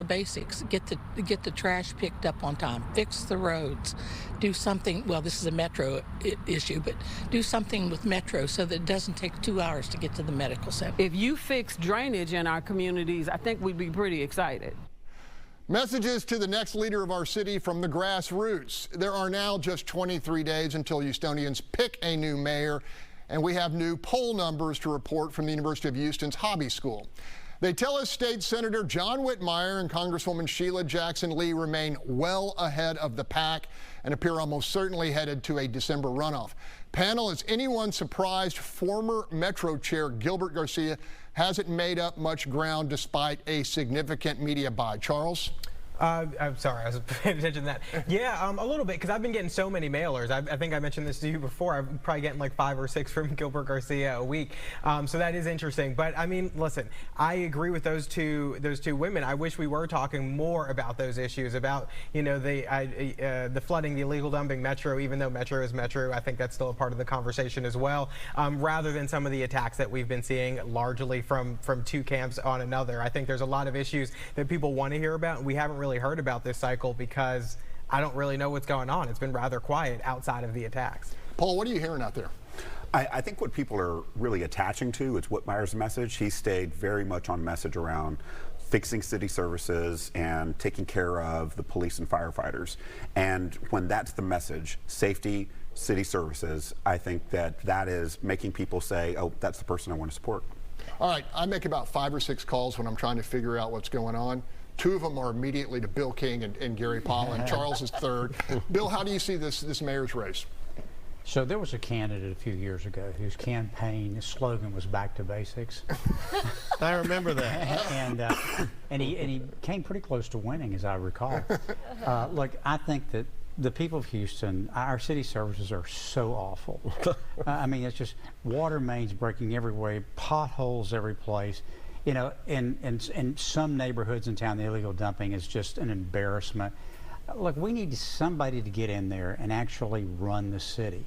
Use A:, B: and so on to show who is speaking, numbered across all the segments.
A: basics. Get the trash picked up on time. Fix the roads. Do something. Well, this is a Metro issue, but do something with Metro so that it doesn't take 2 hours to get to the medical center.
B: If you fix drainage in our communities, I think we'd be pretty excited.
C: Messages to the next leader of our city from the grassroots. There are now just 23 days until Houstonians pick a new mayor, and we have new poll numbers to report from the University of Houston's Hobby School. They tell us State Senator John Whitmire and Congresswoman Sheila Jackson Lee remain well ahead of the pack and appear almost certainly headed to a December runoff. Panel, is anyone surprised former Metro Chair Gilbert Garcia hasn't made up much ground despite a significant media buy? Charles?
D: I'm sorry, I was paying attention to that. Yeah, a little bit, because I've been getting so many mailers. I think I mentioned this to you before. I'm probably getting like 5 or 6 from Gilbert Garcia a week. So that is interesting. But I mean, listen, I agree with those two women. I wish we were talking more about those issues, about, you know, the flooding, the illegal dumping, Metro. Even though Metro is Metro, I think that's still a part of the conversation as well. Rather than some of the attacks that we've been seeing, largely from two camps on another. I think there's a lot of issues that people want to hear about, and we haven't really heard about this cycle because I don't really know what's going on. It's been rather quiet outside of the attacks.
C: Paul, what are you hearing out there?
E: I think what people are really attaching to is Whitmire's message. He stayed very much on message around fixing city services and taking care of the police and firefighters. And when that's the message, safety, city services, I think that is making people say, oh, that's the person I want to support.
C: All right, I make about 5 or 6 calls when I'm trying to figure out what's going on. 2 of them are immediately to Bill King and Gary Powell, and Charles is third. Bill, how do you see this mayor's race?
F: So there was a candidate a few years ago whose campaign slogan was "Back to Basics."
G: I remember that.
F: and he came pretty close to winning, as I recall. Look, I think that the people of Houston, our city services are so awful. I mean, it's just water mains breaking every way, potholes every place. You know, in some neighborhoods in town, the illegal dumping is just an embarrassment. Look, we need somebody to get in there and actually run the city.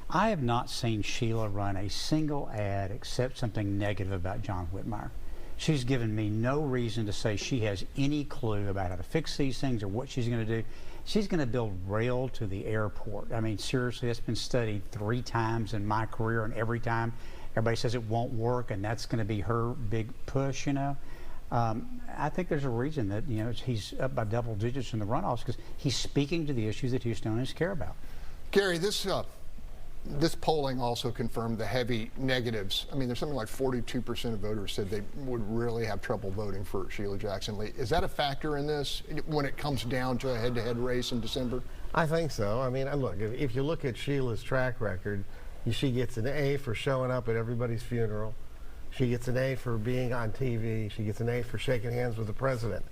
F: I have not seen Sheila run a single ad except something negative about John Whitmire. She's given me no reason to say she has any clue about how to fix these things or what she's going to do. She's going to build rail to the airport. I mean, seriously, that's been studied 3 times in my career, and every time everybody says it won't work, and that's going to be her big push, you know. I think there's a reason that, you know, he's up by double digits in the runoffs, because he's speaking to the issues that Houstonians care about.
C: Gary, this polling also confirmed the heavy negatives. I mean, there's something like 42% of voters said they would really have trouble voting for Sheila Jackson Lee. Is that a factor in this when it comes down to a head-to-head race in December?
G: I think so. I mean, look, if you look at Sheila's track record, she gets an A for showing up at everybody's funeral. She gets an A for being on TV. She gets an A for shaking hands with the president.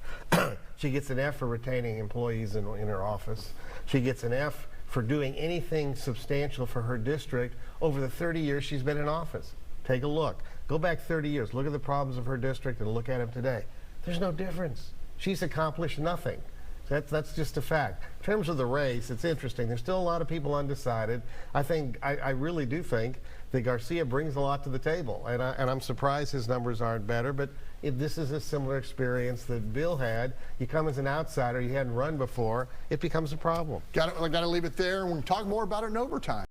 G: She gets an F for retaining employees in her office. She gets an F for doing anything substantial for her district over the 30 years she's been in office. Take a look. Go back 30 years. Look at the problems of her district and look at them today. There's no difference. She's accomplished nothing. That's just a fact. In terms of the race, it's interesting. There's still a lot of people undecided. I really do think that Garcia brings a lot to the table, and I'm surprised his numbers aren't better, but this is a similar experience that Bill had. You come as an outsider, you hadn't run before, it becomes a problem.
C: Got to leave it there, and we can talk more about it in overtime.